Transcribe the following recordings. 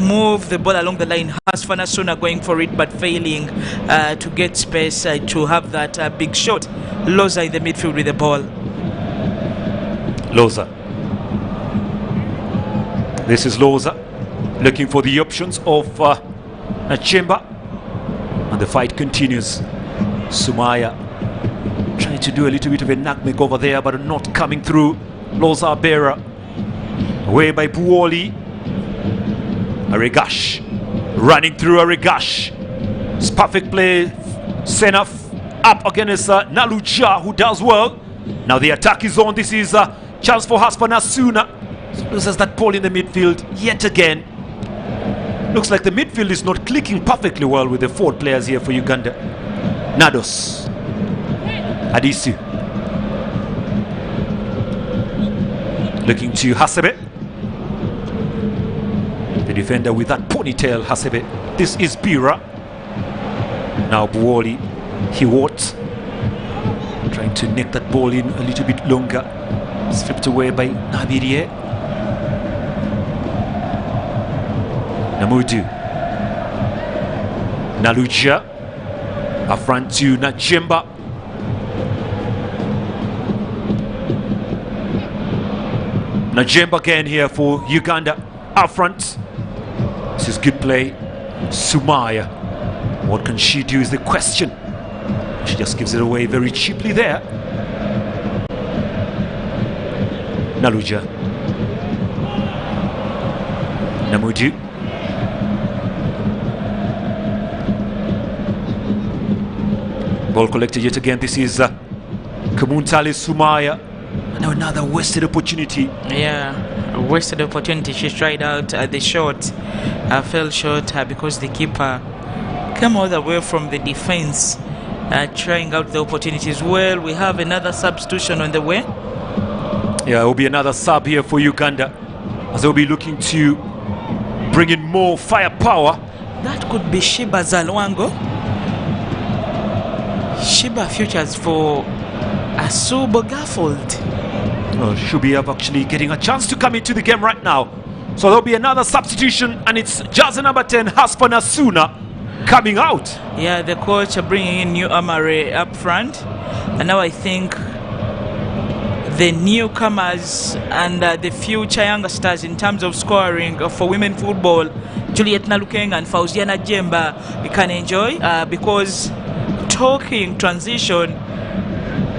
move the ball along the line. Hasfanasuna going for it but failing to get space to have that big shot. Loza in the midfield with the ball. Loza. This is Loza looking for the options of Nachemba, and the fight continues. Sumaya trying to do a little bit of a nutmeg over there, but not coming through. Loza Bera away by Buoli. Aregash running through. Aregash, it's perfect play. Senaf up against Naluja, who does well. Now the attack is on. This is a chance for Hasfanasuna. Loses that ball in the midfield yet again. Looks like the midfield is not clicking perfectly well with the forward players here for Uganda. Nados, Adisu, looking to Hasebe, the defender with that ponytail. Hasebe. This is Bira. Now Buoli, Hiwot, trying to nick that ball in a little bit longer. Stripped away by Nabirie. Namudu, Naluja, a front to Nachemba. Nachemba again here for Uganda. Up front. This is good play. Sumaya, what can she do is the question. She just gives it away very cheaply there. Naluja, Namudu, ball collected yet again. This is Kamuntale Sumaya. Now another wasted opportunity. Yeah, wasted opportunity. She tried out the shot, fell short because the keeper came all the way from the defense, trying out the opportunities. Well, we have another substitution on the way. Yeah, it will be another sub here for Uganda, as they'll be looking to bring in more firepower. That could be Shiba Zalwango. Shiba futures for Asubo Gaffold. Should be actually getting a chance to come into the game right now. So there'll be another substitution, and it's jersey number 10, Hasfanasuna, coming out. Yeah, the coach bringing in new Amare up front, and now I think the newcomers and the future younger stars in terms of scoring for women football, Juliet Nalukeng and Fauziana Jemba, we can enjoy because talking transition,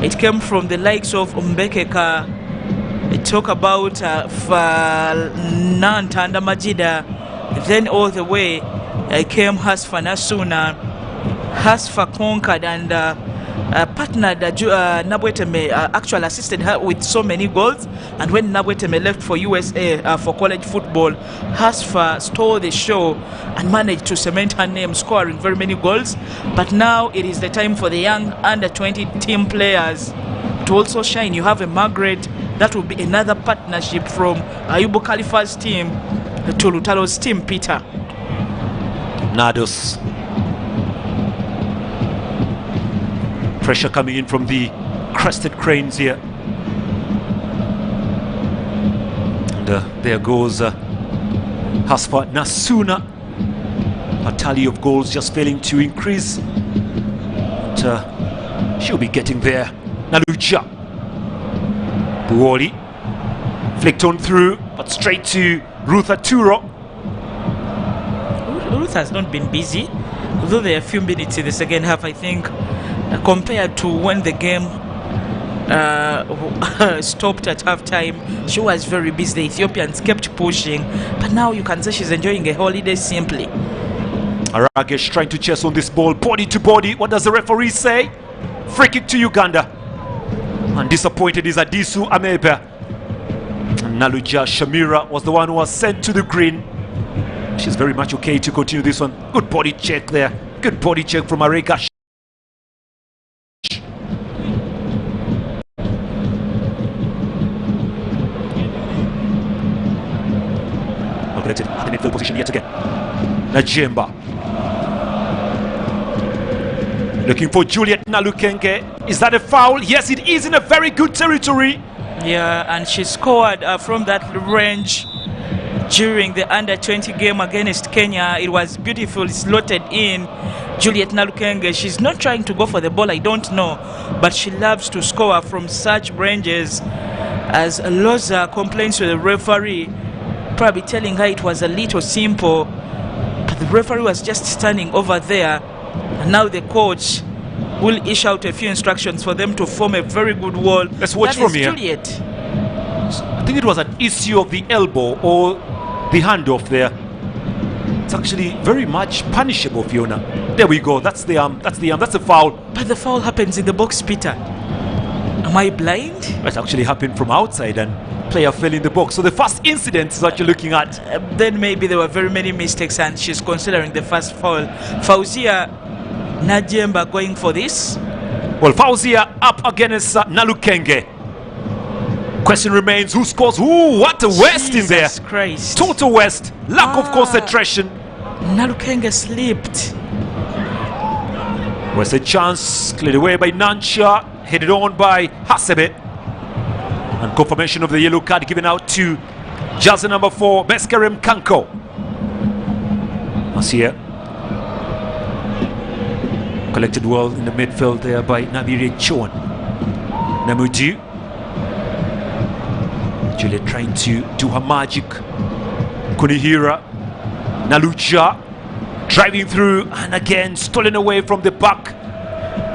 it came from the likes of Mbekeka. It talk about Nanta and Majida, then all the way came Hasfanasuna. Hasfa conquered and partnered Nabweteme, actually assisted her with so many goals. And when Nabweteme left for USA for college football, Hasfa stole the show and managed to cement her name, scoring very many goals. But now it is the time for the young under-20 team players to also shine. You have a Margaret. That will be another partnership from Ayubu Qualifiers team to Lutalo's team, Peter. Nados. Pressure coming in from the crested cranes here. And there goes Hasfanasuna. A tally of goals just failing to increase. But she'll be getting there. Naluja. Buoli. Flicked on through, but straight to Ruth Aturo. Ruth has not been busy, although there are a few minutes in the second half, I think. Compared to when the game stopped at halftime, she was very busy. The Ethiopians kept pushing, but now you can say she's enjoying a holiday simply. Aragesh trying to chase on this ball, body to body. What does the referee say? Free kick to Uganda. And disappointed is Adisu Amebe. Naluja Shamira was the one who was sent to the green. She's very much okay to continue this one. Good body check there. Good body check from Aregash. At the midfield position yet again. Nachemba. Looking for Juliet Nalukenge. Is that a foul? Yes, it is in a very good territory. Yeah, and she scored from that range. during the under-20 game against Kenya. It was beautiful, slotted in. Juliet Nalukenge, she's not trying to go for the ball, I don't know, but she loves to score from such ranges. As Loza complains to the referee, probably telling her it was a little simple, but the referee was just standing over there, and now the coach will issue out a few instructions for them to form a very good wall. Let's watch that from is here. Juliet. I think it was an issue of the elbow or the handoff there. It's actually very much punishable, Fiona. There we go. That's the arm. That's a foul. But the foul happens in the box, Peter. Am I blind? It actually happened from outside and player fell in the box. So the first incident is what you're looking at. Then maybe there were very many mistakes and she's considering the first foul. Fauzia Najemba going for this. Well, Fauzia up against Nalukenge. Question remains, who scores? Ooh, what a waste in there. Jesus Christ. Total waste. Lack of concentration. Nalukenge slipped. Was a chance cleared away by Nansha, headed on by Hasebe. And confirmation of the yellow card given out to jersey number 4, Beskerem Kanko. Here. Collected well in the midfield there by Nabire Chon. Namudu. Juliet trying to do her magic. Kunihira. Nalucha. Driving through and again stolen away from the back.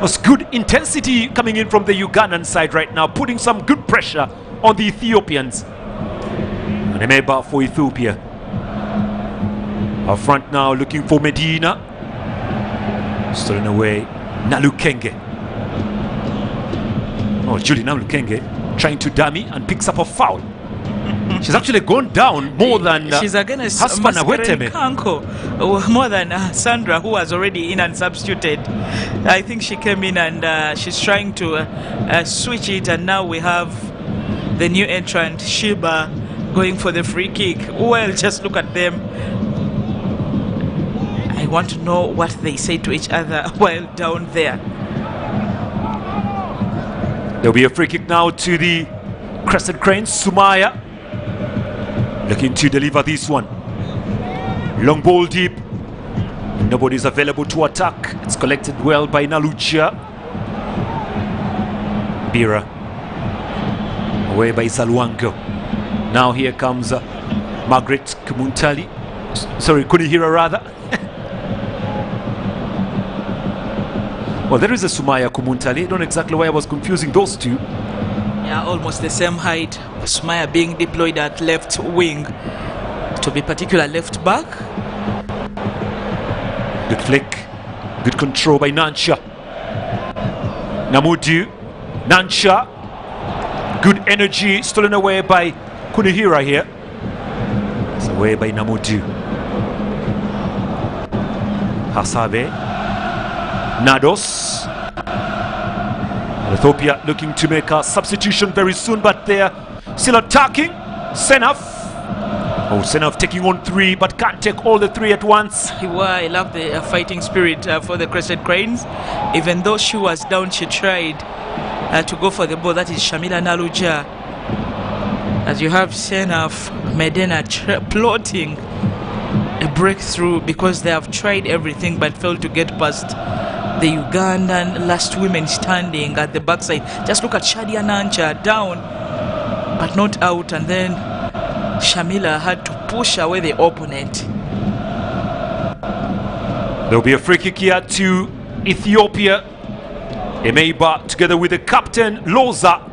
Was good intensity coming in from the Ugandan side right now, putting some good pressure on the Ethiopians. And Emeba for Ethiopia. Up front now looking for Medina. Stolen away Nalukenge. Oh, Julie Nalukenge trying to dummy and picks up a foul. She's actually gone down more than she's against Haspana Weteme. Kanko, more than Sandra, who was already in and substituted. I think she came in and she's trying to switch it, and now we have the new entrant Shiba going for the free kick. Well, just look at them. I want to know what they say to each other while down there. There'll be a free kick now to the Crescent Cranes. Sumaya looking to deliver this one. Long ball deep. Nobody's available to attack. It's collected well by Nalucha. Bira. Away by Zalwango. Now here comes Margaret Kumuntali. Sorry, Kunihira rather. Well, there is a Sumaya Kumuntali. I don't know exactly why I was confusing those two. Yeah, almost the same height. Sumaya being deployed at left wing, to be particular left back. Good flick. Good control by Nansha. Namudu. Nansha. Good energy. Stolen away by Kunihira here. It's away by Namudu. Hasabe. Nados. Ethiopia looking to make a substitution very soon, but they're still attacking. Senaf. Oh, Senaf taking on 3, but can't take all the 3 at once. I love the fighting spirit for the Crescent Cranes. Even though she was down, she tried to go for the ball. That is Shamila Naluja. As you have Senaf Medina plotting a breakthrough, because they have tried everything but failed to get past the Ugandan last women standing at the backside. Just look at Shadia Nancha down but not out, and then Shamila had to push away the opponent. There'll be a free kick here to Ethiopia. Emeiba together with the captain Loza.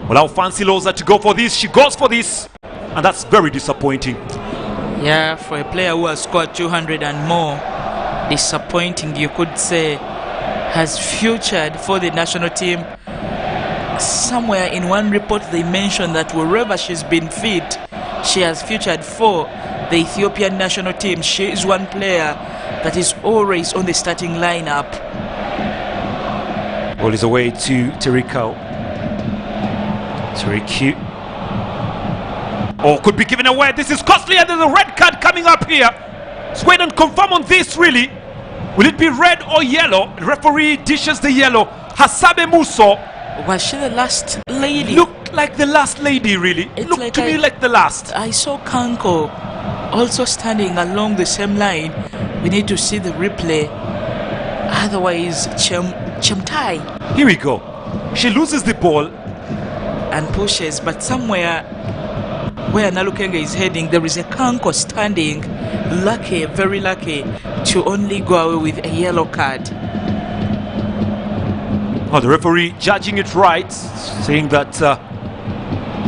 Allow Fancy Loza to go for this. She goes for this, and that's very disappointing. Yeah, for a player who has scored 200 and more, disappointing, you could say. Has featured for the national team. Somewhere in one report they mentioned that wherever she's been fit, she has featured for the Ethiopian national team. She is one player that is always on the starting lineup. Ball is away to Terikau. Teriki. Oh, could be given away. This is costly, and there's a red card coming up here. Let's wait and confirm on this, really. Will it be red or yellow? The referee dishes the yellow. Hasabe Muso. Was she the last lady? Looked like the last lady, really. It looked like to me like the last. I saw Kanko also standing along the same line. We need to see the replay. Otherwise, Chemtai. Here we go. She loses the ball And pushes, but somewhere where Nalukenge is heading, there is a Kanko standing, lucky, very lucky, to only go away with a yellow card. Oh, the referee judging it right, saying that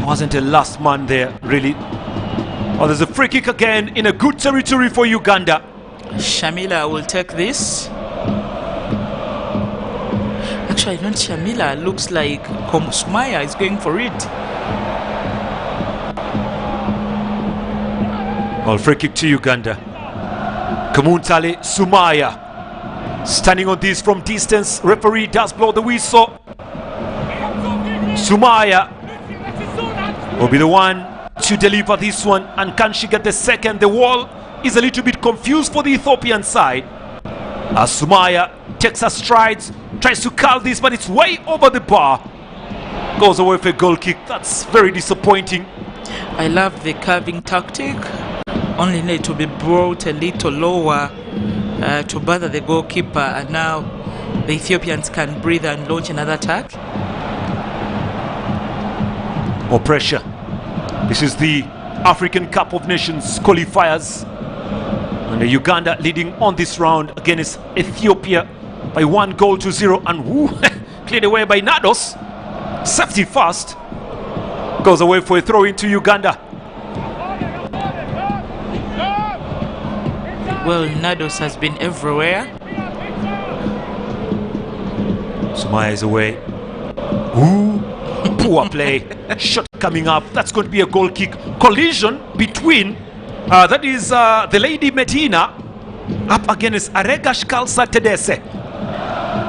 wasn't a last man there, really. Oh, there's a free kick again in a good territory for Uganda. Shamila will take this. Actually, not Shamila. Looks like Sumaya is going for it. Well, free kick to Uganda. Kamuntale Sumaya standing on this from distance. Referee does blow the whistle. Sumaya will be the one to deliver this one, and can she get the second? The wall is a little bit confused for the Ethiopian side as Sumaya takes her strides, tries to curl this, but it's way over the bar. Goes away for a goal kick. That's very disappointing. I love the curving tactic. Only need to be brought a little lower to bother the goalkeeper, and now the Ethiopians can breathe and launch another attack. More pressure. This is the African Cup of Nations qualifiers, and Uganda leading on this round against Ethiopia by 1-0, and woo, cleared away by Nados. Safety first. Goes away for a throw into Uganda. Well, Nados has been everywhere. Sumaya is away. Ooh, poor play. Shot coming up. That's going to be a goal kick. Collision between that is the Lady Medina up against Aregash Kalsa Tedese.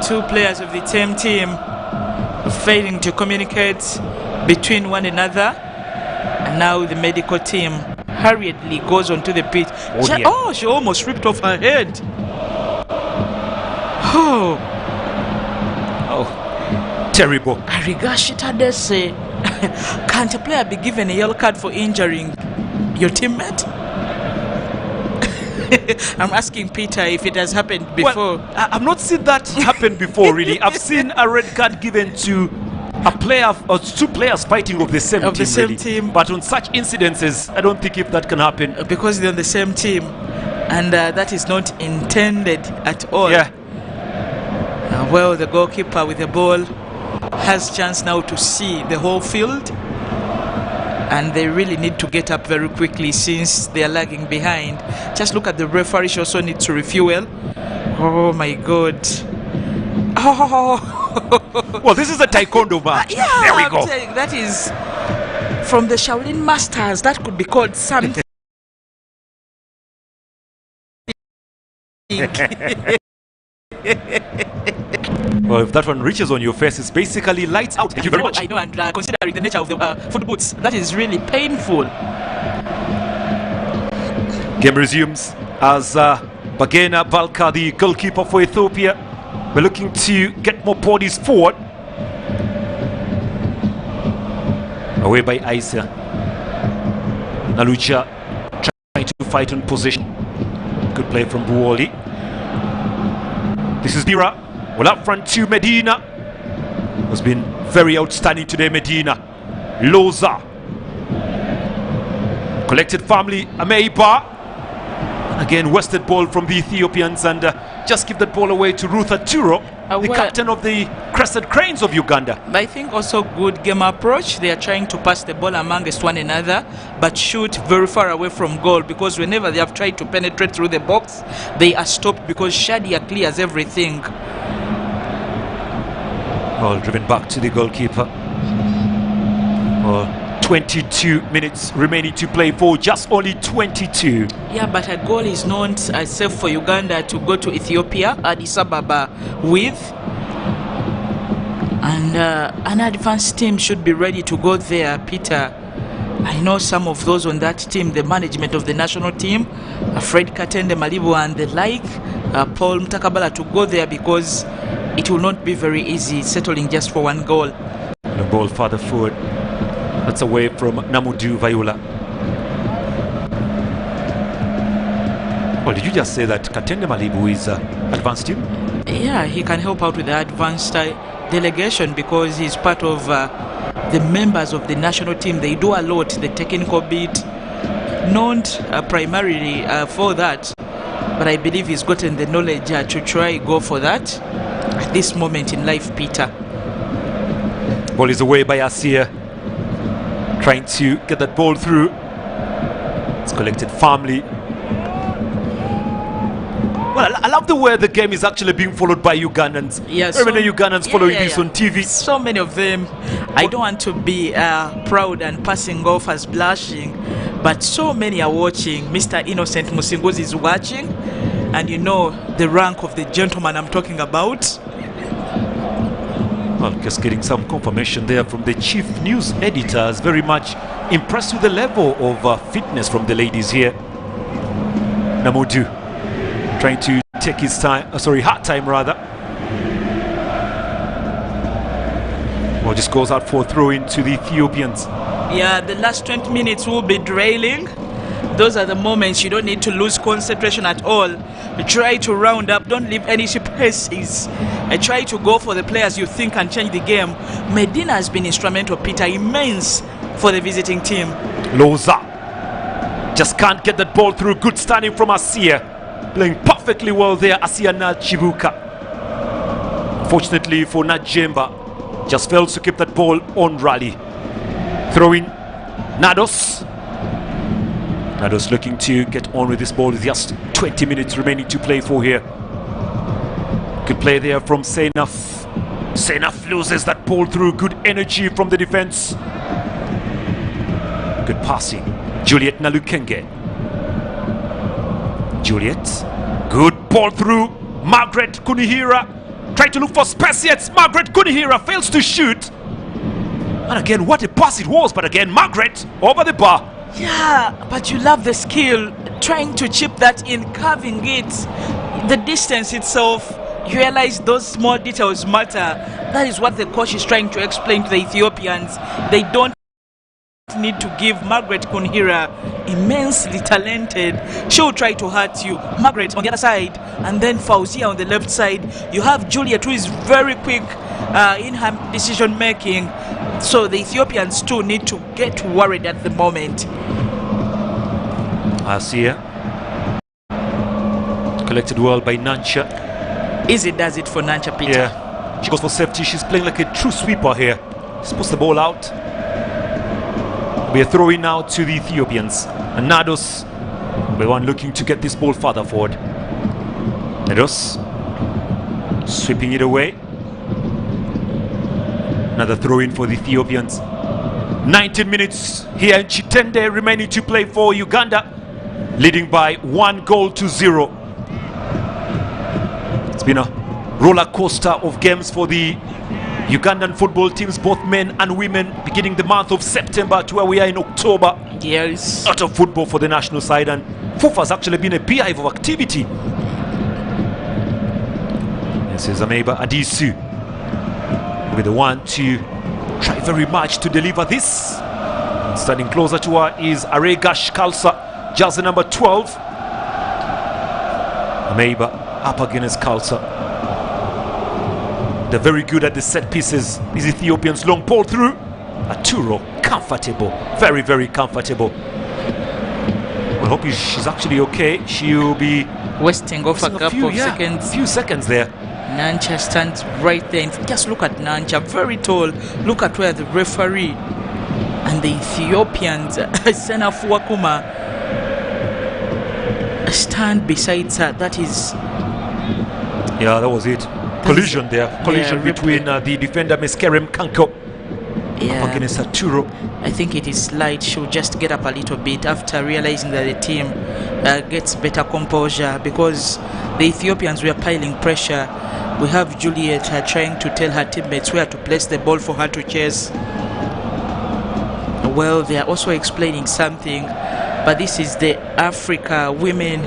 Two players of the same team failing to communicate between one another, and now the medical team hurriedly goes onto the pitch. She almost ripped off her head. Oh, terrible. Arigashi Tadese. Can't a player be given a yellow card for injuring your teammate? I'm asking Peter if it has happened before. Well, I've not seen that happen before, really. I've seen a red card given to a player or two players fighting of the same team. The same really. team. But on such incidences, I don't think if that can happen. Because they're on the same team, and that is not intended at all. Yeah. Well, the goalkeeper with the ball has chance now to see the whole field, and they really need to get up very quickly since they are lagging behind. Just look at the referee. She also needs to refuel. Oh my God. Oh. Well, this is a taekwondo match. Yeah, there we go. That is from the Shaolin Masters. That could be called something. Well, if that one reaches on your face, it's basically lights out. Thank you very much. I know, and considering the nature of the foot boots, that is really painful. Game resumes as Bagena Balka, the goalkeeper for Ethiopia, we're looking to get more bodies forward. Away by Isa. Nalucha trying to fight on position. Good play from Buoli. This is Bira. Well, up front to Medina. Has been very outstanding today, Medina. Loza. Collected family, Ameiba. Again, wasted ball from the Ethiopians, and just give that ball away to Ruth Aturo, the captain of the Crested Cranes of Uganda. I think also good game approach. They are trying to pass the ball amongst one another, but shoot very far away from goal, because whenever they have tried to penetrate through the box, they are stopped because Shadia clears everything. Ball driven back to the goalkeeper. 22 minutes remaining to play for just only 22. Yeah, but a goal is not safe for Uganda to go to Ethiopia, Addis Ababa with. And an advanced team should be ready to go there, Peter. I know some of those on that team, the management of the national team, Fred Katende Malibu and the like, Paul Mtakabala, to go there, because it will not be very easy settling just for one goal. The ball further forward. That's away from Namudu Vayula. Well, did you just say that Katende Malibu is advanced team? Yeah, he can help out with the advanced delegation because he's part of the members of the national team. They do a lot, the technical bit, not primarily for that, but I believe he's gotten the knowledge to try go for that at this moment in life, Peter. Ball is away by Asia, trying to get that ball through. It's collected firmly. Well, I love the way the game is actually being followed by Ugandans. Yeah, Very many Ugandans following this on TV. So many of them. I don't want to be proud and passing off as blushing, but so many are watching. Mr. Innocent Musingozi is watching, and you know the rank of the gentleman I'm talking about. Well, just getting some confirmation there from the chief news editors. Very much impressed with the level of fitness from the ladies here. Namudu trying to take his time, hard time rather. Well, just goes out for a throw in to the Ethiopians. Yeah, the last 20 minutes will be drailing. Those are the moments you don't need to lose concentration at all. Try to round up, don't leave any spaces. Try to go for the players you think can change the game. Medina has been instrumental, Peter, immense for the visiting team. Loza just can't get that ball through. Good standing from Asia. Playing perfectly well there, Asia Chibuka. Fortunately for Najemba, just fails to keep that ball on rally. Throwing Nados. Nados looking to get on with this ball with just 20 minutes remaining to play for here. Good play there from Senaf. Senaf loses that ball through. Good energy from the defense. Good passing. Juliet Nalukenge. Juliet, good ball through. Margaret Kunihira trying to look for space, yet Margaret Kunihira fails to shoot. And again, what a pass it was, but again, Margaret over the bar. Yeah, but you love the skill, trying to chip that in, carving it. The distance itself, you realize those small details matter. That is what the coach is trying to explain to the Ethiopians. They don't need to give Margaret Kunihira, immensely talented. She'll try to hurt you. Margaret on the other side, and then Fauzia on the left side. You have Juliet, who is very quick in her decision making. So the Ethiopians too need to get worried at the moment. Asia collected well by Nancha. Easy does it for Nancha, Peter. Yeah, she goes for safety. She's playing like a true sweeper here. She's puts the ball out. We are throwing now to the Ethiopians. And Nados, the one looking to get this ball further forward. Nados sweeping it away. Another throw in for the Ethiopians. 19 minutes here in Chitende remaining to play for Uganda, leading by 1-0. It's been a roller coaster of games for the Ugandan football teams, both men and women, beginning the month of September to where we are in October. Yes. A lot of football for the national side, and FUFA has actually been a beehive of activity. This is Ameba Adisu. Will be the one to try very much to deliver this. Standing closer to her is Aregash Kalsa, jersey number 12. Ameba up against Kalsa. They're very good at the set pieces. These Ethiopians, long ball through. Aturo, comfortable, very, very comfortable. We hope she's actually okay. She'll be wasting off a couple of seconds. A few seconds there. Nancha stands right there. Just look at Nancha, very tall. Look at where the referee and the Ethiopians, Senaf Wakuma, stand beside her. That is... Yeah, that was it. Collision there. Collision between the defender Meskerem Kanko up against Aturo. I think it is slight. She'll just get up a little bit after realizing that the team gets better composure, because the Ethiopians were piling pressure. We have Juliet trying to tell her teammates where to place the ball for her to chase. Well, they are also explaining something, but this is the Africa Women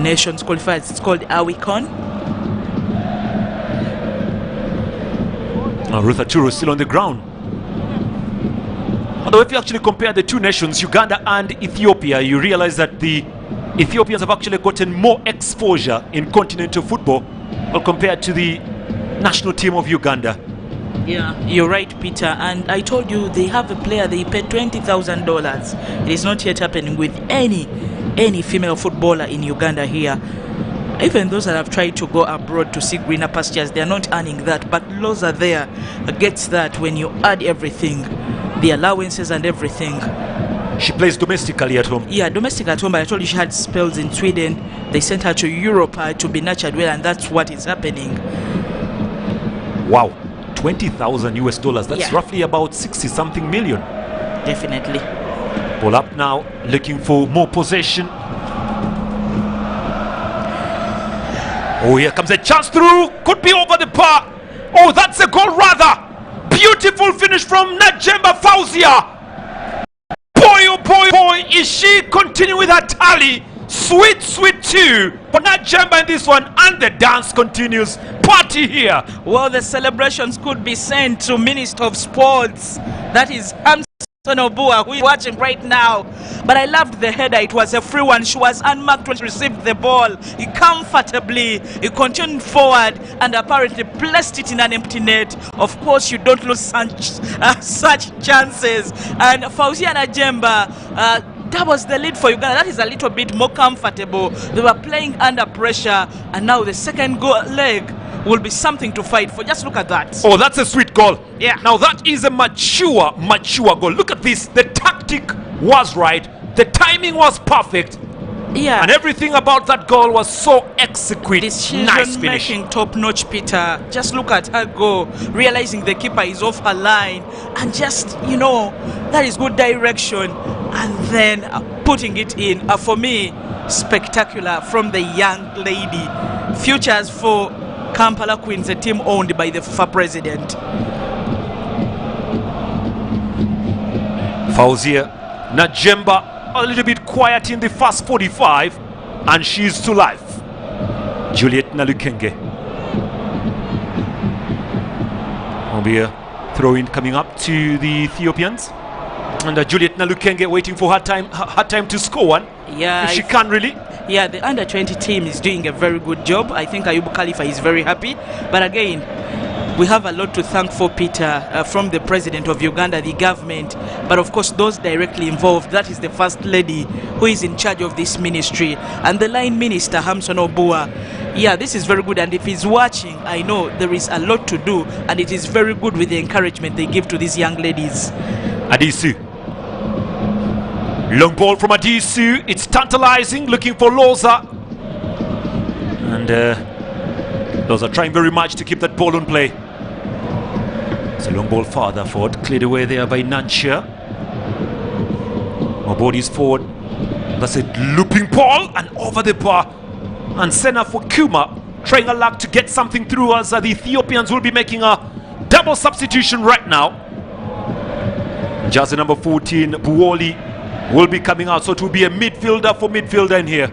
Nations Qualifiers. It's called Awicon. Ruth Aturo is still on the ground. Although if you actually compare the two nations, Uganda and Ethiopia, you realize that the Ethiopians have actually gotten more exposure in continental football compared to the national team of Uganda. Yeah, you're right, Peter. And I told you they have a player they paid $20,000. It is not yet happening with any female footballer in Uganda here. Even those that have tried to go abroad to seek greener pastures, they are not earning that. But Loza there gets that when you add everything, the allowances and everything. She plays domestically at home. Yeah, domestic at home. But I told you she had spells in Sweden. They sent her to Europe to be nurtured well, and that's what is happening. Wow, 20,000 US dollars. That's Yeah. roughly about 60 something million. Definitely. Ball up now, looking for more possession. Oh, here comes a chance through. Could be over the bar. Oh, that's a goal rather. Beautiful finish from Najemba Fauzia. Boy, oh boy, boy, is she continuing with her tally. Sweet, sweet too. But Najemba in this one, and the dance continues. Party here. Well, the celebrations could be sent to Minister of Sports. That is Obua, who is watching right now. But I loved the header. It was a free one. She was unmarked when she received the ball. He comfortably, he continued forward and apparently placed it in an empty net. Of course, you don't lose such chances. And Fauzia Najemba, that was the lead for Uganda. That is a little bit more comfortable. They were playing under pressure, and now the second goal leg will be something to fight for. Just look at that. Oh, that's a sweet goal. Yeah. Now that is a mature goal. Look at this. The tactic was right. The timing was perfect. Yeah. And everything about that goal was so exquisite. Decision Nice finish. making top notch, Peter. Just look at her go, realizing the keeper is off her line, and just, you know, that is good direction. And then putting it in. For me, spectacular from the young lady. Futures for Kampala Queens, a team owned by the FIFA president. Fauzia Najemba a little bit quiet in the first 45, and she's to life. Juliet Nalukenge. Will be a throw-in coming up to the Ethiopians. And Juliet Nalukenge waiting for her time to score one. Yeah, if she can really. Yeah, the under-20 team is doing a very good job. I think Ayubu Khalifa is very happy. But again, we have a lot to thank for, Peter, from the president of Uganda, the government, but of course those directly involved. That is the first lady who is in charge of this ministry, and the line minister, Hamson Obua. Yeah, this is very good, and if he's watching, I know there is a lot to do, and it is very good with the encouragement they give to these young ladies. Adisu. Long ball from Adisu. It's tantalizing, looking for Loza. And Loza trying very much to keep that ball on play. It's a long ball farther forward, cleared away there by Nanchia. More bodies forward. That's a looping ball and over the bar. And Sena for Kuma, trying a luck to get something through, as the Ethiopians will be making a double substitution right now. Jersey number 14, Buoli, will be coming out, so it will be a midfielder for midfielder in here.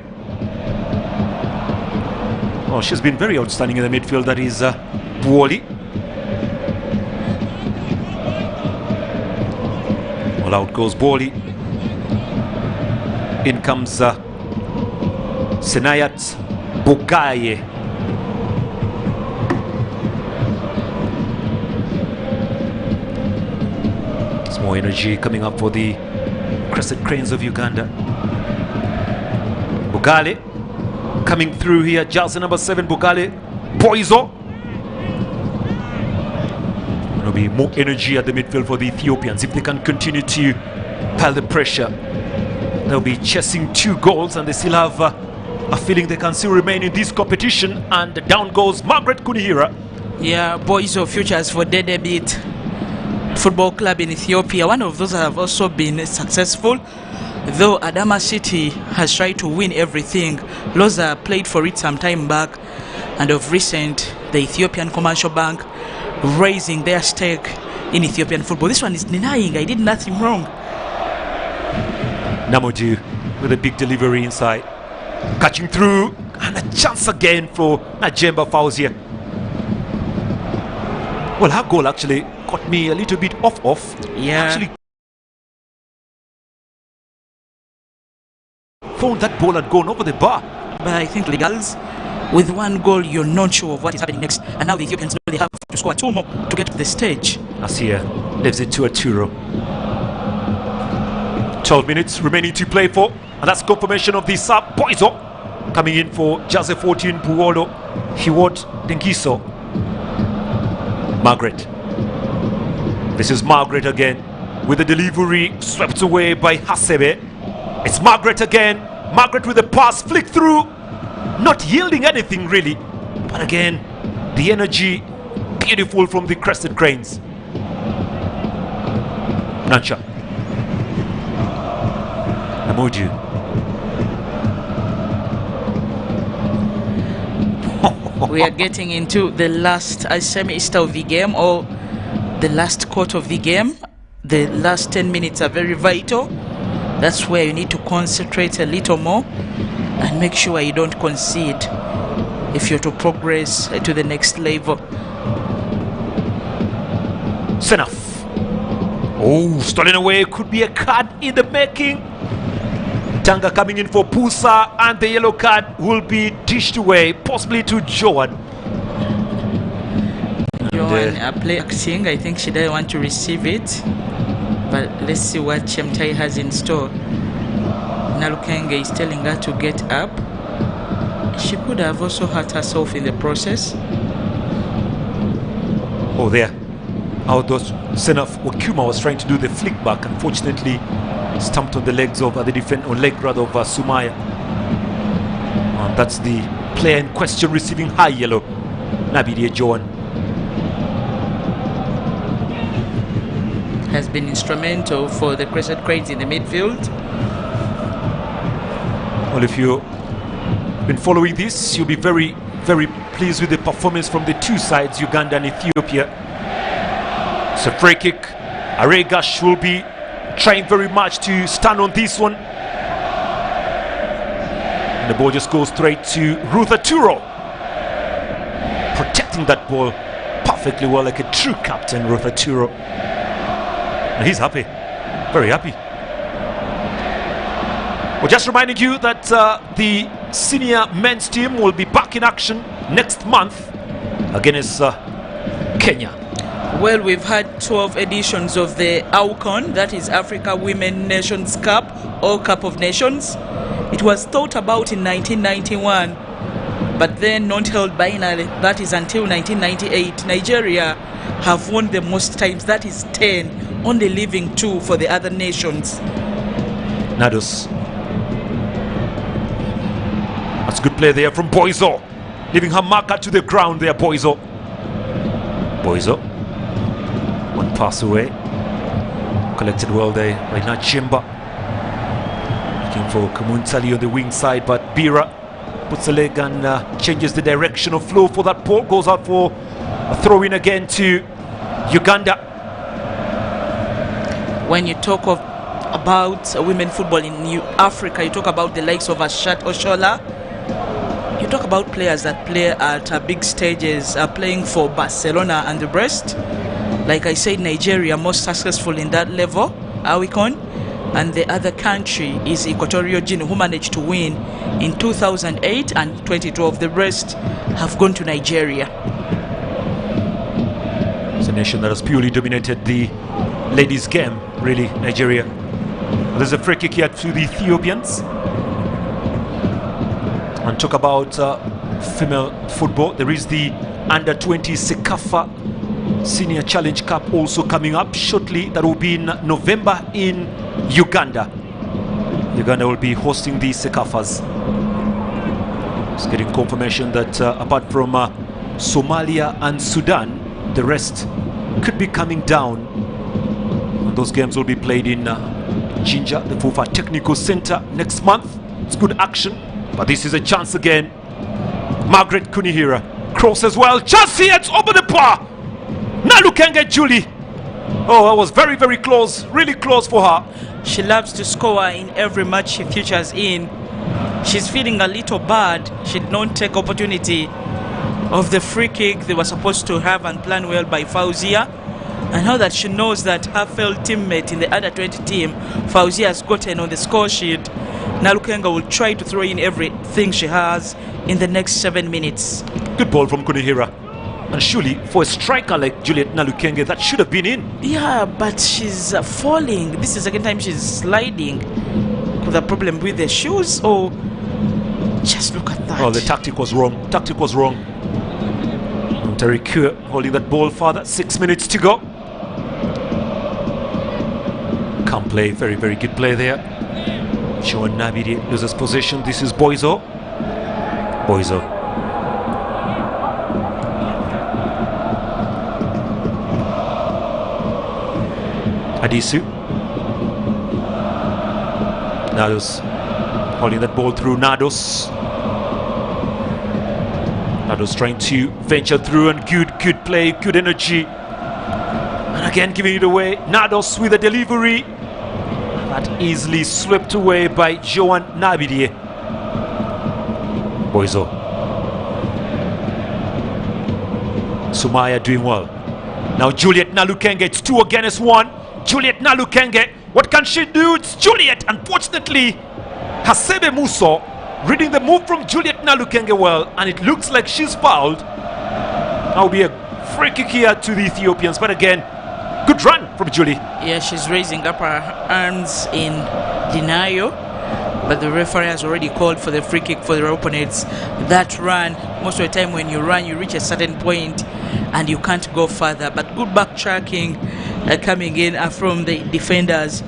Oh, she's been very outstanding in the midfield. That is Buoli. Well, out goes Buoli. In comes Senayat Bugaye. There's more energy coming up for the Crescent Cranes of Uganda. Bugale coming through here. Jersey number 7, Bugale. Poizo. There'll be more energy at the midfield for the Ethiopians. If they can continue to pile the pressure, they'll be chasing 2 goals, and they still have a feeling they can still remain in this competition. And down goes Margaret Kunihira. Yeah, boys of futures for Dedebit Football Club in Ethiopia. One of those that have also been successful, though Adama City has tried to win everything. Loza played for it some time back, and of recent, the Ethiopian Commercial Bank raising their stake in Ethiopian football. This one is denying I did nothing wrong. Namodu with a big delivery inside, catching through, and a chance again for Najemba Fauzia. Well, her goal actually caught me a little bit off. Yeah. Actually, thought that ball had gone over the bar. But I think the girls, with one goal, you're not sure of what is happening next. And now the Ethiopians know they have to score 2 more to get to the stage. Asia leaves it to Arturo. 12 minutes remaining to play for. And that's confirmation of the sub. Boiso coming in for Jose 14, Puolo, Hiwot, Dengiso. Margaret. This is Margaret again with the delivery swept away by Hasebe. It's Margaret again. Margaret with the pass, flick through. Not yielding anything really. But again, the energy beautiful from the Crested Cranes. Nacha. Amuju. We are getting into the last semester of the game, or the last quarter of the game. The last 10 minutes are very vital. That's where you need to concentrate a little more and make sure you don't concede if you're to progress to the next level. Senaf. Oh, stolen away. Could be a card in the making. Tanga coming in for Pusa, and the yellow card will be dished away, possibly to Joan. Joan play acting. I think she doesn't want to receive it. But let's see what Chemtai has in store. Nalukenge is telling her to get up. She could have also hurt herself in the process. Oh, there. Outdoors, Senaf Wakuma was trying to do the flick back. Unfortunately, stamped on the legs of the defense, or leg rather, of Sumaya. That's the player in question receiving high yellow. Nabidia Joan has been instrumental for the Crescent Cranes in the midfield. Well, if you've been following this, you'll be very, very pleased with the performance from the two sides, Uganda and Ethiopia. It's a free kick. Aregash will be trying very much to stand on this one. And the ball just goes straight to Ruth Arturo. Protecting that ball perfectly well, like a true captain, Ruth Arturo. And he's happy, very happy. Well, just reminding you that the senior men's team will be back in action next month against Kenya. Well, we've had 12 editions of the AWCON, that is Africa Women Nations Cup or Cup of Nations. It was thought about in 1991, but then not held binary, that is until 1998. Nigeria have won the most times, that is 10, only leaving 2 for the other nations. Nados. That's good play there from Boiso. Leaving her marker to the ground there, Boiso. Boiso. One pass away. Collected well there by Nachimba. Looking for Kamuntali on the wing side, but Bira puts a leg and changes the direction of flow for that ball. Goes out for a throw-in again to Uganda. When you talk about women football in Africa, you talk about the likes of Ashat Oshola. You talk about players that play at big stages, playing for Barcelona and the rest. Like I said, Nigeria most successful in that level, AWCON, and the other country is Equatorial Guinea, who managed to win in 2008 and 2012. The rest have gone to Nigeria. It's a nation that has purely dominated the ladies' game, really, Nigeria. There's a free kick here to the Ethiopians. And talk about female football. There is the Under-20 Sekafa Senior Challenge Cup also coming up shortly. That will be in November in Uganda. Uganda will be hosting the Sekafas. Just getting confirmation that apart from Somalia and Sudan, the rest could be coming down. And those games will be played in Jinja, the FUFA Technical Center, next month. It's good action, but this is a chance again. Margaret Kunihira cross as well. Chance here, it's over the bar. Now Lukenge Julie. Oh, that was very, very close, really close for her. She loves to score in every match she features in. She's feeling a little bad. She did not take opportunity of the free kick they were supposed to have and plan well by Fauzia. And now that she knows that her fellow teammate in the under-20 team, Fauzia, has gotten on the score sheet, Nalukenga will try to throw in everything she has in the next 7 minutes. Good ball from Kunihira. And surely for a striker like Juliet Nalukenge, that should have been in. Yeah, but she's falling. This is the second time she's sliding. With a problem with the shoes, or just look at that. Oh, the tactic was wrong. Tactic was wrong. Terry Kure holding that ball further. 6 minutes to go. Can't play. Very, very good play there. Joan Nabidi loses possession. This is Boizo. Boizo. Adisu. Nados holding that ball through Nados. Nados trying to venture through, and good play, good energy. And again giving it away. Nados with a delivery. That easily swept away by Joan Nabidie. Boizo. Sumaya doing well. Now Juliet Nalukenge, it's 2 against 1. Juliet Nalukenge, what can she do? It's Juliet. Unfortunately, Hasebe Muso reading the move from Juliet Nalukenge well, and it looks like she's fouled. That will be a free kick here to the Ethiopians, but again, good run from Julie. Yeah, she's raising up her arms in denial, but the referee has already called for the free kick for their opponents. That run, most of the time when you run, you reach a certain point and you can't go further, but good backtracking coming in from the defenders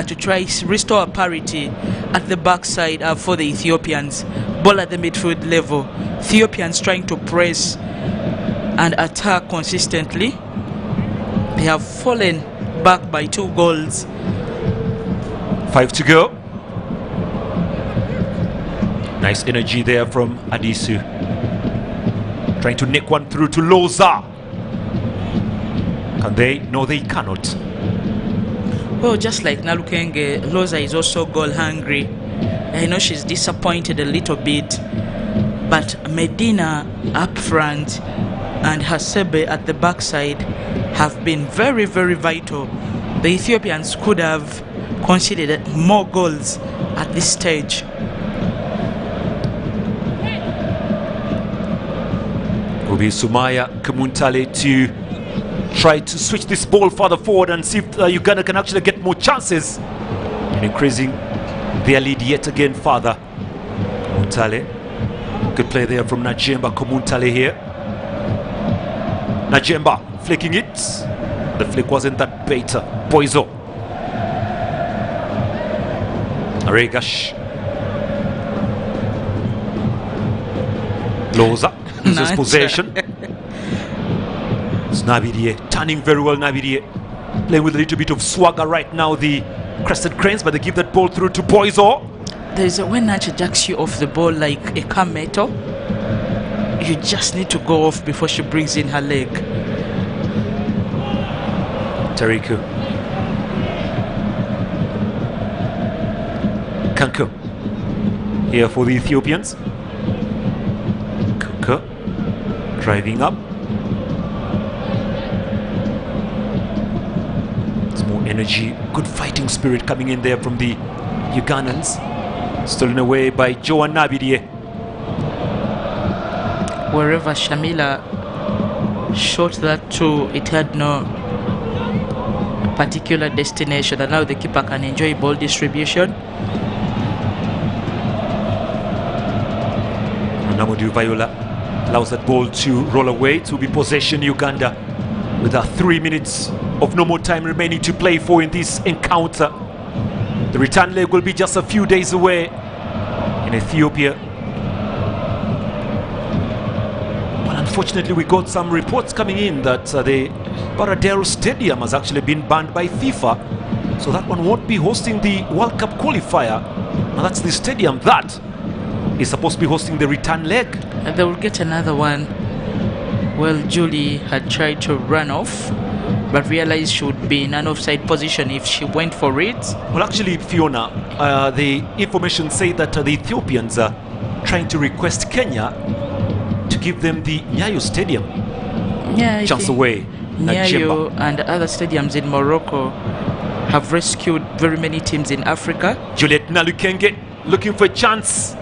to try restore parity at the backside for the Ethiopians. Ball at the midfield level. Ethiopians trying to press and attack consistently. They have fallen back by 2 goals. 5 to go. Nice energy there from Adisu. Trying to nick one through to Loza. Can they? No, they cannot. Well, just like Nalukenge, Loza is also goal hungry. I know she's disappointed a little bit, but Medina up front and Hasebe at the backside have been very, very vital. The Ethiopians could have conceded more goals at this stage. Will be Sumaya Kamuntale to try to switch this ball further forward and see if Uganda can actually get more chances and increasing their lead yet again further. Kamuntale, good play there from Najemba Kamuntale here. Najemba flicking it. The flick wasn't that better. Boizo. Aregash. Loza loses possession. It's Nabidie turning very well. Nabidie playing with a little bit of swagger right now, the Crested Cranes, but they give that ball through to Boizo. There's a when Nacha jacks you off the ball like a Kameto, you just need to go off before she brings in her leg. Tariku. Kanko here for the Ethiopians. Kanko driving up. It's more energy, good fighting spirit coming in there from the Ugandans. Stolen away by Joan Nabidie. Wherever Shamila shot that to, it had no particular destination, and now the keeper can enjoy ball distribution. Namudu Viola allows that ball to roll away. To be possession Uganda with 3 minutes of no more time remaining to play for in this encounter. The return leg will be just a few days away in Ethiopia. But unfortunately, we got some reports coming in that the Baradero Stadium has actually been banned by FIFA. So that one won't be hosting the World Cup qualifier. And that's the stadium that is supposed to be hosting the return leg. And they will get another one. Well, Julie had tried to run off, but realized she would be in an offside position if she went for it. Well, actually, Fiona, the information say that the Ethiopians are trying to request Kenya to give them the Nyayo Stadium. Yeah, chance away. Nyayo and other stadiums in Morocco have rescued very many teams in Africa. Juliet Nalukenge looking for a chance.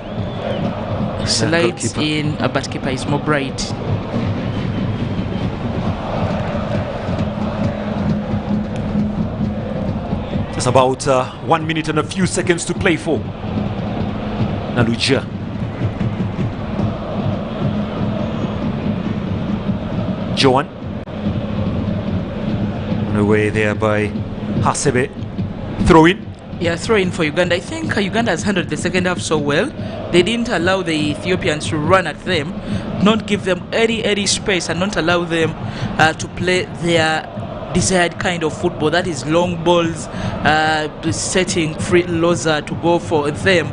Slides in, but keeper is more bright. Just about 1 minute and a few seconds to play for Naluja. Joan on the way there by Hasebe. Throw in. Yeah, throw in for Uganda. I think Uganda has handled the second half so well. They didn't allow the Ethiopians to run at them, not give them any space, and not allow them to play their desired kind of football, that is long balls, setting free Loza to go for them.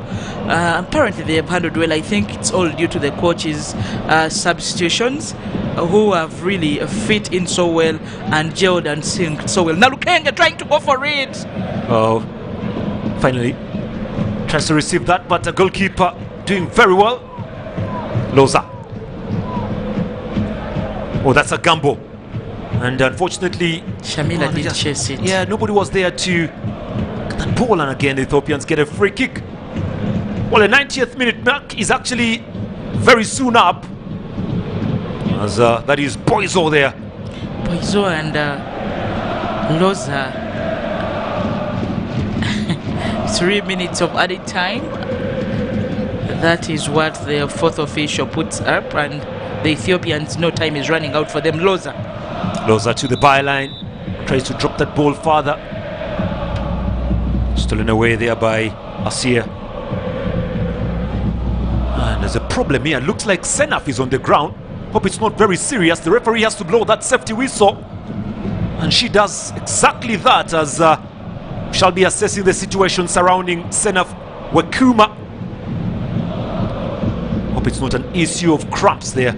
Apparently they have handled well. I think it's all due to the coach's substitutions, who have really fit in so well and gelled and synced so well. Now Lukenge trying to go for it. Oh, finally tries to receive that, but the goalkeeper doing very well. Loza. Oh, that's a gamble. And unfortunately, Shamila did chase it. Yeah, nobody was there to get that ball, and again the Ethiopians get a free kick. Well, the 90th minute mark is actually very soon up, as that is Boizo there. Boizo and Loza. 3 minutes of added time. That is what the fourth official puts up, and the Ethiopians, no time is running out for them. Loza to the byline, tries to drop that ball further. Stolen away there by Asia. And there's a problem here. Looks like Senaf is on the ground. Hope it's not very serious. The referee has to blow that safety whistle, and she does exactly that, as shall be assessing the situation surrounding Senaf Wakuma. Hope it's not an issue of cramps there.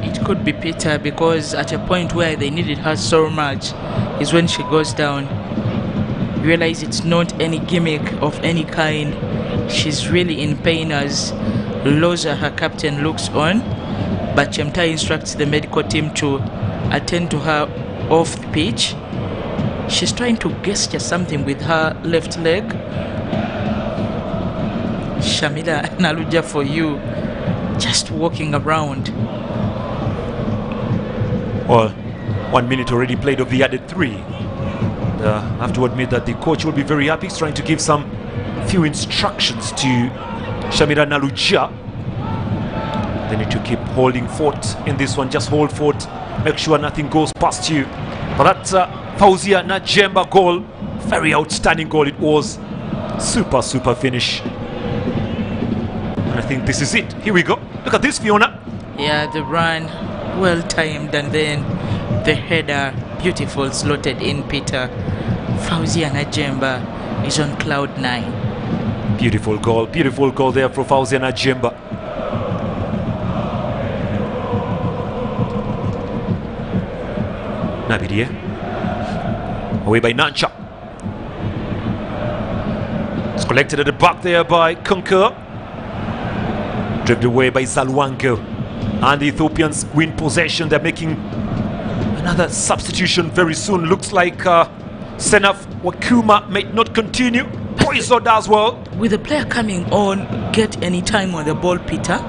It could be Peter, because at a point where they needed her so much is when she goes down. You realize it's not any gimmick of any kind. She's really in pain, as Loza, her captain, looks on, but Chemtai instructs the medical team to attend to her off the pitch. She's trying to gesture something with her left leg. Shamila Naluja for you, just walking around. Well, 1 minute already played of the added 3. I have to admit that the coach will be very happy. He's trying to give some few instructions to Shamira Naluja. They need to keep holding fort in this one. Just hold fort. Make sure nothing goes past you. But that Fauzia Najemba goal, very outstanding goal it was. Super finish. And I think this is it. Here we go. Look at this, Fiona. Yeah, the run, well timed, and then the header, beautiful, slotted in. Peter Fauzia Najemba is on cloud 9. Beautiful goal there for Fauzia Najemba. Nabidia, away by Nancha. It's collected at the back there by Kunker. Driven away by Zalwango. And the Ethiopians win possession. They're making another substitution very soon. Looks like Senaf Wakuma may not continue. Poiso does well. With the player coming on, get any time on the ball, Peter.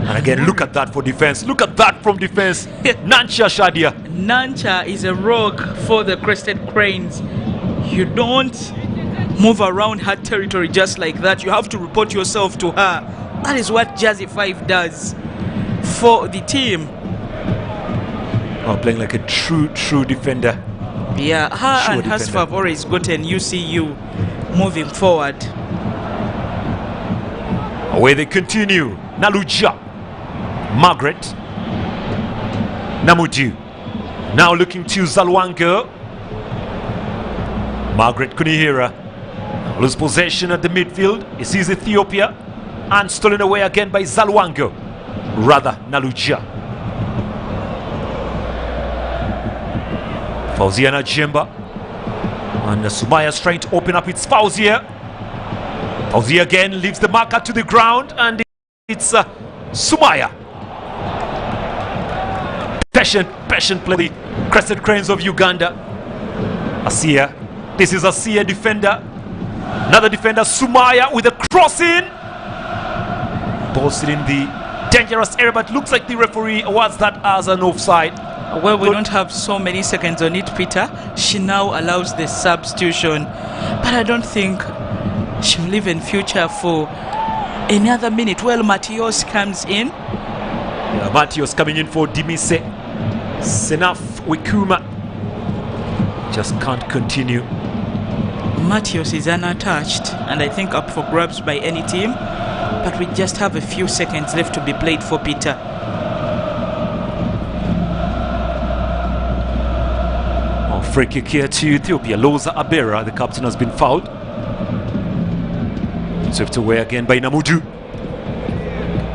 And again, look at that for defense. Look at that from defense. Nancha Shadia. Nancha is a rock for the Crested Cranes. You don't move around her territory just like that. You have to report yourself to her. That is what Jazzy 5 does for the team. Oh, playing like a true defender. Yeah, her and Hasfa have always gotten UCU moving forward. Away they continue. Naluja. Margaret. Namudu. Now looking to Zalwanga. Margaret Kunihira. Lose possession at the midfield. He sees Ethiopia. And stolen away again by Zalwango. Rather, Naluja. Fauzia Najemba. And Sumaya's trying to open up its Fauzia. Fauzia again leaves the marker to the ground. And it's Sumaya. Patient play. The Crested Cranes of Uganda. Asia. This is Asia defender. Another defender, Sumaya, with a cross in. Ball still in the dangerous area, but looks like the referee awards that as an offside. Well, we don't have so many seconds on it, Peter. She now allows the substitution, but I don't think she'll leave in future for another minute. Well, Matios comes in. Yeah, Matios coming in for Dimise. Senaf Wikuma just can't continue. Matios is unattached and I think up for grabs by any team, but we just have a few seconds left to be played for Peter. Free kick here to Ethiopia. Loza Abera, the captain, has been fouled. Swept away again by Namudu,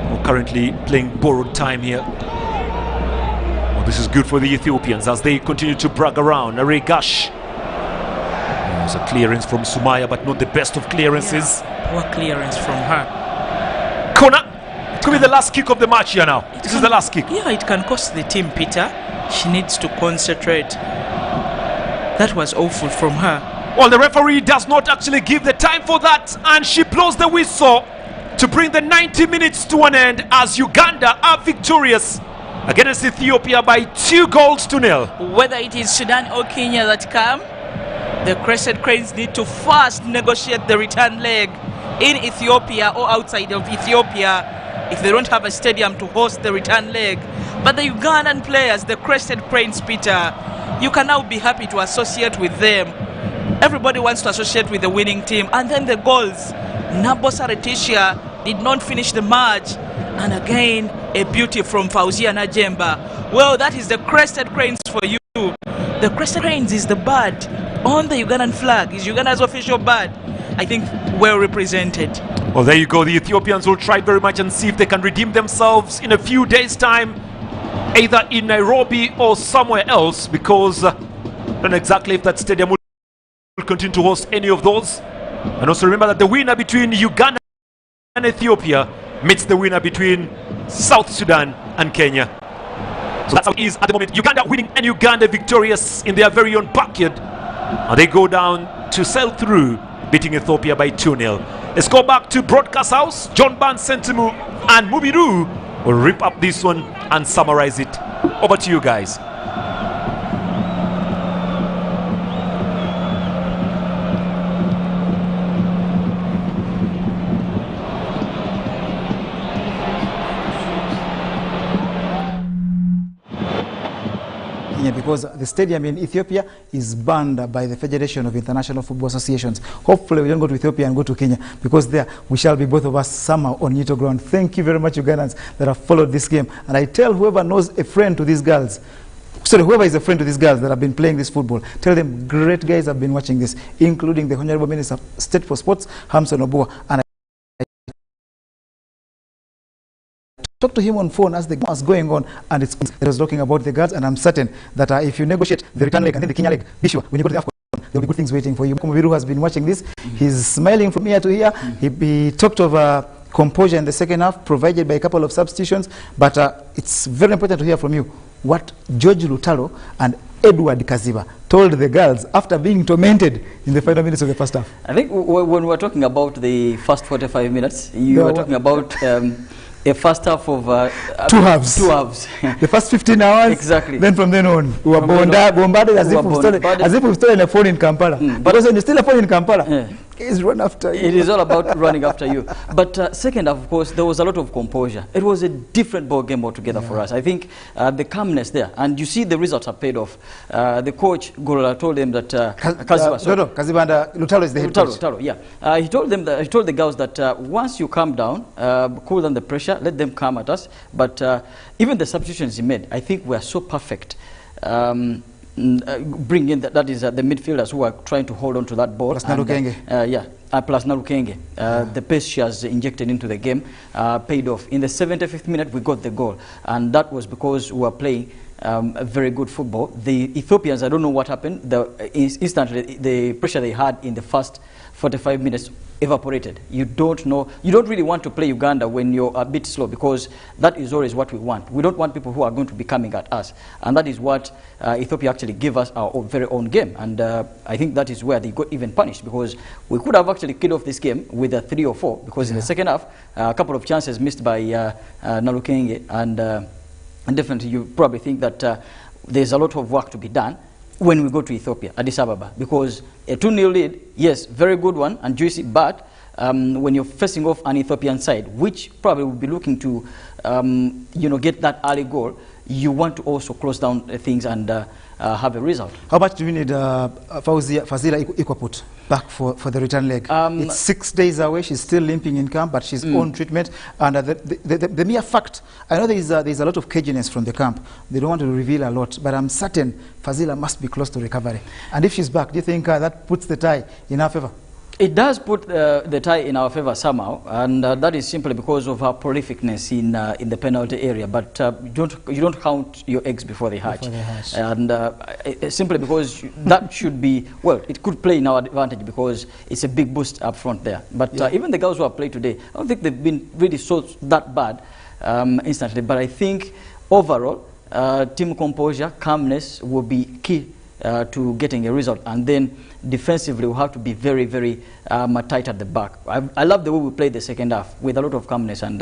who currently playing borrowed time here. Well, this is good for the Ethiopians as they continue to brag around. Aregash. There's a clearance from Sumaya, but not the best of clearances. Yeah, poor clearance from her. Corner. It could be the last kick of the match here now. This is the last kick. Yeah, it can cost the team, Peter. She needs to concentrate. That was awful from her. Well, the referee does not actually give the time for that, and she blows the whistle to bring the 90 minutes to an end as Uganda are victorious against Ethiopia by 2-0. Whether it is Sudan or Kenya that come, the Crested Cranes need to first negotiate the return leg in Ethiopia or outside of Ethiopia if they don't have a stadium to host the return leg. But the Ugandan players, the Crested Cranes, Peter, you can now be happy to associate with them. Everybody wants to associate with the winning team. And then the goals. Nabosa Letitia did not finish the match. And again, a beauty from Fauzia Najemba. Well, that is the Crested Cranes for you. The Crested Cranes is the bird on the Ugandan flag. Is Uganda's official bird. I think well represented. Well, there you go. The Ethiopians will try very much and see if they can redeem themselves in a few days' time, either in Nairobi or somewhere else, because I don't know exactly if that stadium will continue to host any of those. And also remember that the winner between Uganda and Ethiopia meets the winner between South Sudan and Kenya. So that's how it is at the moment. Uganda winning and Uganda victorious in their very own backyard. And they go down to sail through, beating Ethiopia by 2-0. Let's go back to Broadcast House. John Ban Sentimu and Mubiru will rip up this one and summarize it. Over to you guys. Because the stadium in Ethiopia is banned by the Federation of International Football Associations. Hopefully we don't go to Ethiopia and go to Kenya, because there we shall be both of us somehow on neutral ground. Thank you very much, Ugandans, that have followed this game. And I tell whoever knows a friend to these girls, sorry, whoever is a friend to these girls that have been playing this football, tell them great guys have been watching this, including the Honorable Minister of State for Sports, Hamson Obua. And talk to him on phone as the game was going on, and it was talking about the girls, and I'm certain that if you negotiate the return leg and then the Kenya leg, be sure when you go to the AFCON, there will be good things waiting for you. Mubiru has been watching this. He's smiling from ear to ear. He talked of composure in the second half, provided by a couple of substitutions, but it's very important to hear from you what George Lutalo and Edward Kaziba told the girls after being tormented in the final minutes of the first half. I think when we're talking about the first 45 minutes, you were talking about a first half of two halves. The first 15 hours. Exactly. Then from then on, we were bombarded as if we've stolen a phone in Kampala. But also, when you steal a phone in Kampala, it's run after you. It is all about running after you. But second half, of course, there was a lot of composure. It was a different ball game altogether for us. I think the calmness there, and you see the results have paid off. The coach Gorola told them that Kaziba and Lutalo is the head coach. Lutalo, yeah. He told them that, he told the girls that once you calm down, cool down the pressure, let them come at us. But even the substitutions he made, I think were so perfect. Bring in that is the midfielders who are trying to hold on to that ball. Plus Narukenge. Plus Narukenge. The pace she has injected into the game paid off. In the 75th minute, we got the goal. And that was because we were playing a very good football. The Ethiopians, I don't know what happened. Instantly, the pressure they had in the first 45 minutes evaporated. You don't know. You don't really want to play Uganda when you're a bit slow, because that is always what we want. We don't want people who are going to be coming at us, and that is what Ethiopia actually gave us our very own game. And I think that is where they got even punished, because we could have actually killed off this game with a 3 or 4, because in the second half, a couple of chances missed by Nalukenge, and definitely you probably think that there's a lot of work to be done when we go to Ethiopia, Addis Ababa, because a 2-0 lead, yes, very good one and juicy, but when you're facing off an Ethiopian side, which probably will be looking to, get that early goal, you want to also close down things and have a result. How much do we need Fazila Ikwaput back for the return leg? It's 6 days away. She's still limping in camp, but she's on treatment. And the mere fact, I know there's a lot of caginess from the camp. They don't want to reveal a lot, but I'm certain Fazila must be close to recovery. And if she's back, do you think that puts the tie in our favor? It does put the tie in our favor somehow, and that is simply because of her prolificness in the penalty area. But you don't count your eggs before they hatch. And simply because that should be, well, it could play in our advantage because it's a big boost up front there. But even the girls who have played today, I don't think they've been really so that bad instantly. But I think overall, team composure, calmness will be key to getting a result, and then defensively we have to be very, very tight at the back. I love the way we played the second half with a lot of calmness, and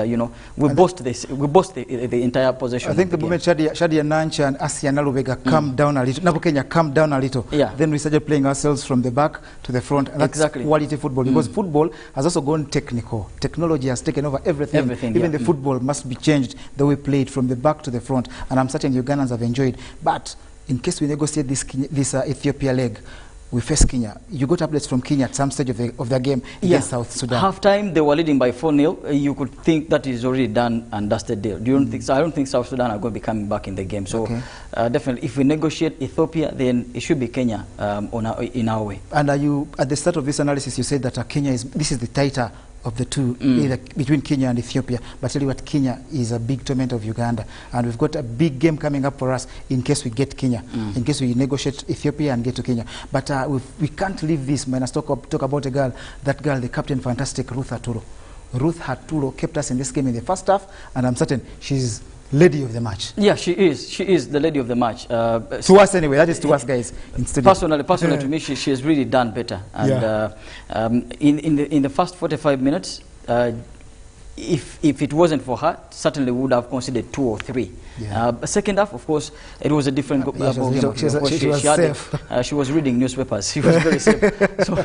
we bossed the entire possession. I think the moment Shadia Nancha and Asia Nalubega calmed down a little, Kenya calmed down a little, then we started playing ourselves from the back to the front, and that's quality football, because football has also gone technical. Technology has taken over everything. Even the football must be changed, the way we played from the back to the front, and I'm certain Ugandans have enjoyed. But in case we negotiate this Ethiopia leg, we face Kenya. You got updates from Kenya at some stage of their game against South Sudan. Half-time, they were leading by 4-0. You could think that is already done and dusted deal. Do you think so? I don't think South Sudan are going to be coming back in the game. So definitely, if we negotiate Ethiopia, then it should be Kenya in our way. And you, at the start of this analysis, you said that Kenya this is the tighter of the two, either between Kenya and Ethiopia. But tell you what, Kenya is a big torment of Uganda, and we've got a big game coming up for us in case we get Kenya, in case we negotiate Ethiopia and get to Kenya. But we can't leave this minus talk about a girl, the captain, fantastic Ruth Haturo. Ruth Haturo kept us in this game in the first half, and I'm certain she's lady of the match. Yeah, she is. She is the lady of the match. To us anyway, that is to us guys. Personally to me, she has really done better. And in the first 45 minutes, if it wasn't for her, certainly we would have considered 2 or 3. Second half, of course, it was a different ball game. She was reading newspapers. She was very safe. So,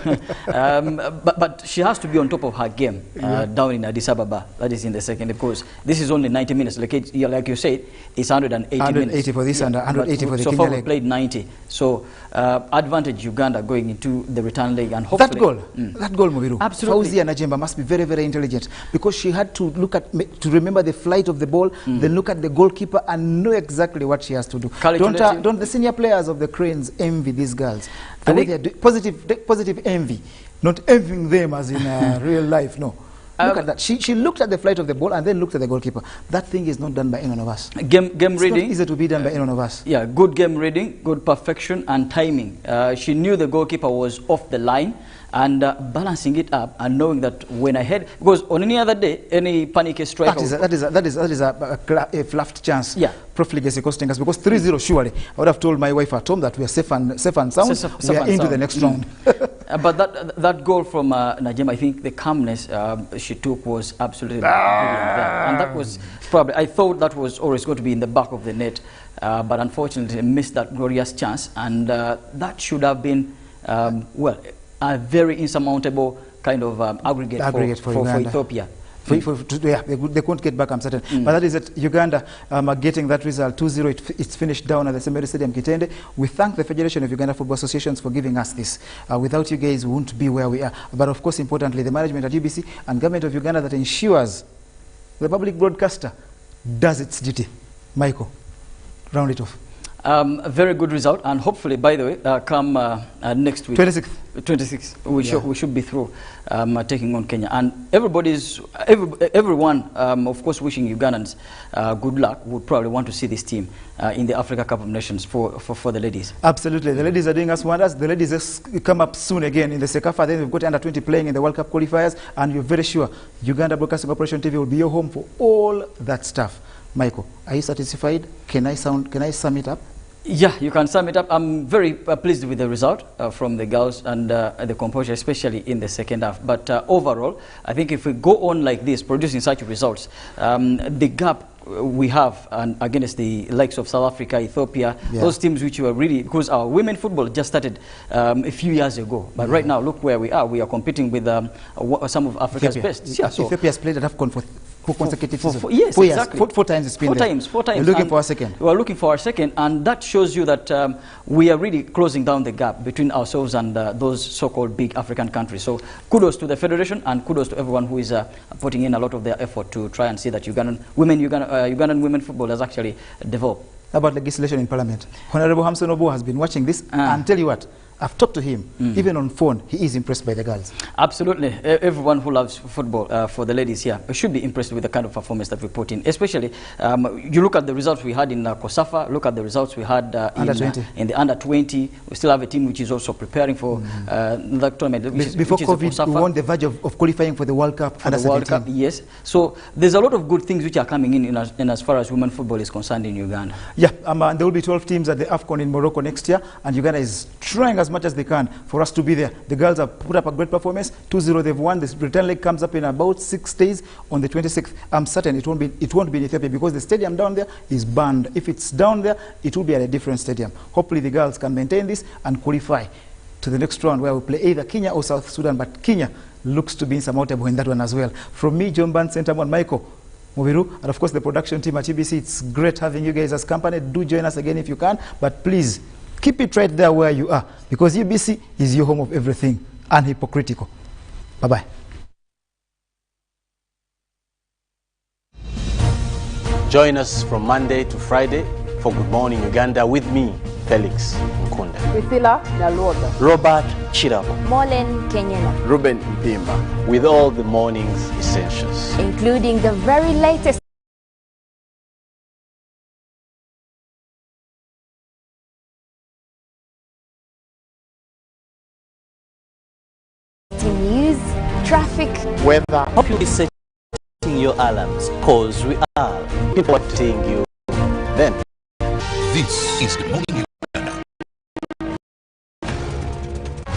but she has to be on top of her game down in Addis Ababa. That is in the second, because this is only 90 minutes. Like you said, it's 180 minutes. 180 for this and 180 for the so Kenya far leg. We played 90. So advantage Uganda going into the return leg, and hopefully that goal, Mubiru. Absolutely. Fauzia Najemba must be very, very intelligent, because she had to to remember the flight of the ball, then look at the goalkeeper and know exactly what she has to do. Don't the senior players of the Cranes envy these girls? The way they are positive envy, not envying them as in real life. No. Look at that. She looked at the flight of the ball and then looked at the goalkeeper. That thing is not done by anyone of us. Game it's reading. Not easy to be done by anyone of us. Yeah, good game reading, good perfection and timing. She knew the goalkeeper was off the line, and balancing it up and knowing that when I had, because on any other day, any panic strike. That is a fluffed chance. Yeah. Profligacy costing us, because 3-0 surely. I would have told my wife at home that we are safe and sound. We are into the next round. But that goal from Najema, I think the calmness she took was absolutely brilliant there. And that was probably, I thought that was always going to be in the back of the net, but unfortunately missed that glorious chance, and that should have been, well, a very insurmountable kind of aggregate for Ethiopia. They couldn't get back, I'm certain. But that is it. Uganda are getting that result 2-0. It's finished down at the Semeri Stadium, Kitende. We thank the Federation of Uganda Football Associations for giving us this. Without you guys, we wouldn't be where we are. But of course, importantly, the management at UBC and government of Uganda that ensures the public broadcaster does its duty. Michael, round it off. A very good result, and hopefully, by the way, come next week. 26th, we should be through taking on Kenya, and everyone, of course, wishing Ugandans good luck. Would probably want to see this team in the Africa Cup of Nations for the ladies. Absolutely, the ladies are doing us wonders. The ladies just come up soon again in the Sekafa. Then we've got under 20 playing in the World Cup qualifiers, and you're very sure Uganda Broadcasting Corporation TV will be your home for all that stuff. Michael, are you satisfied? Can I sum it up? Yeah, you can sum it up. I'm very pleased with the result from the girls and the composure, especially in the second half. But overall, I think if we go on like this, producing such results, the gap we have against the likes of South Africa, Ethiopia, those teams which were really, because our women football just started a few years ago. But right now, look where we are. We are competing with some of Africa's best. Yeah, so Ethiopia has played at AFCON for consecutive seasons. Yes, 4 years. exactly. Four times it's been Four there. times. We're looking for a second. We are looking for our second, and that shows you that we are really closing down the gap between ourselves and those so-called big African countries. So kudos to the Federation, and kudos to everyone who is putting in a lot of their effort to try and see that Ugandan women football has actually developed. About legislation in Parliament, Honorable Hamson Obo has been watching this, and tell you what, I've talked to him, even on phone, he is impressed by the girls. Absolutely. Everyone who loves football, for the ladies here, should be impressed with the kind of performance that we put in. Especially, you look at the results we had in Kosafa, look at the results we had in the under-20. We still have a team which is also preparing for the tournament. Before COVID, we were on the verge of qualifying for the World Cup. For the World Cup, yes. So there's a lot of good things which are coming in as far as women football is concerned in Uganda. Yeah, there will be 12 teams at the AFCON in Morocco next year, and Uganda is trying as much as they can for us to be there. The girls have put up a great performance. 2-0 they've won. This return leg comes up in about 6 days on the 26th. I'm certain it won't be in Ethiopia because the stadium down there is banned. If it's down there, it will be at a different stadium. Hopefully the girls can maintain this and qualify to the next round where we play either Kenya or South Sudan, but Kenya looks to be insurmountable in that one as well. From me, John Ban, Centerman, Michael Mubiru, and of course the production team at EBC, it's great having you guys as company. Do join us again if you can, but please keep it right there where you are, because EBC is your home of everything unhypocritical. Bye-bye. Join us from Monday to Friday for Good Morning Uganda with me, Felix Mkunda, Priscilla Naluoga, Robert Chirabo, Molen Kenyana, Ruben Mpimba, with all the morning's essentials, including the very latest news, traffic, weather. Hope you'll be setting your alarms, cause we are looking forward to seeing you then. This is Good Morning Uganda.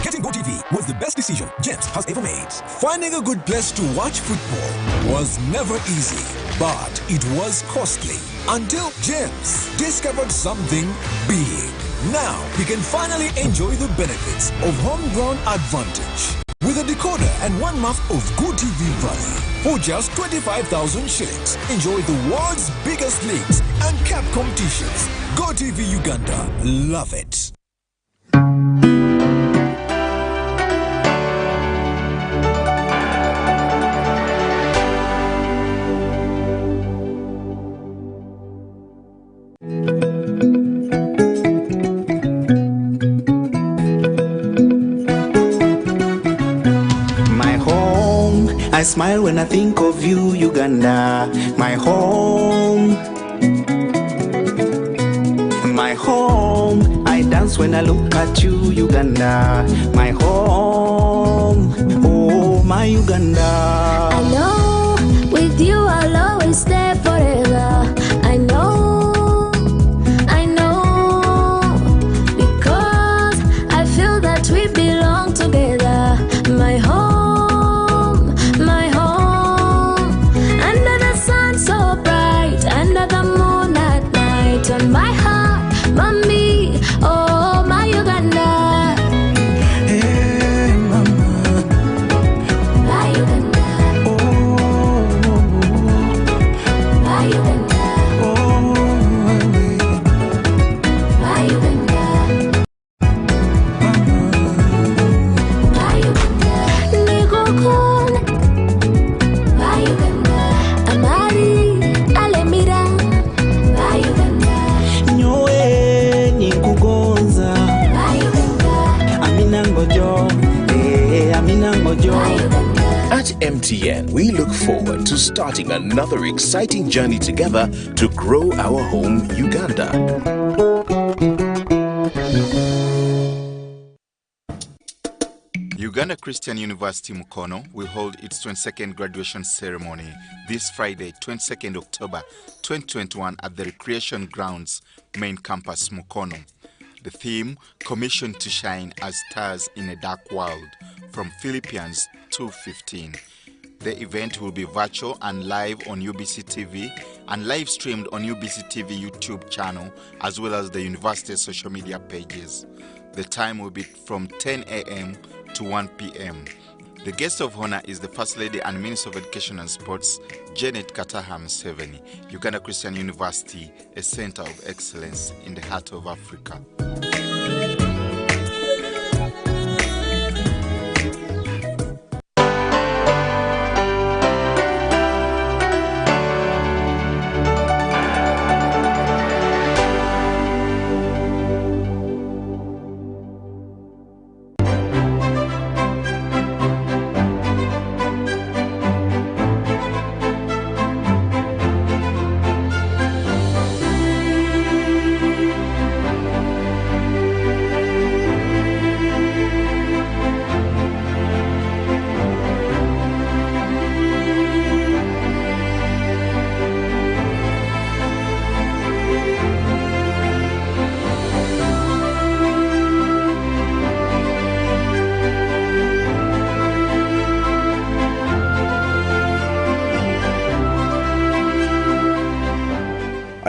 Getting GoTV was the best decision James has ever made. Finding a good place to watch football was never easy, but it was costly until James discovered something big. Now he can finally enjoy the benefits of homegrown advantage. With a decoder and 1 month of GoTV Valley for just 25,000 shillings, enjoy the world's biggest leagues and cup competitions. GoTV Uganda, love it. I smile when I think of you, Uganda, my home. My home, I dance when I look at you, Uganda, my home. Oh, my Uganda. I know, with you I'll always stay forever. I know, because I feel that we belong together. My home. On my heart, mommy, oh my Uganda. Hey mama, my Uganda. Oh starting another exciting journey together to grow our home, Uganda. Uganda Christian University Mukono will hold its 22nd graduation ceremony this Friday, 22nd October 2021 at the Recreation Grounds main campus Mukono. The theme, Commissioned to Shine as Stars in a Dark World, from Philippians 2:15. The event will be virtual and live on UBC TV and live streamed on UBC TV YouTube channel as well as the university's social media pages. The time will be from 10 a.m. to 1 p.m. The guest of honor is the First Lady and Minister of Education and Sports, Janet Kataha Museveni. Uganda Christian University, a center of excellence in the heart of Africa.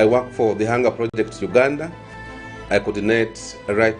I work for the Hunger Project Uganda. I coordinate a right to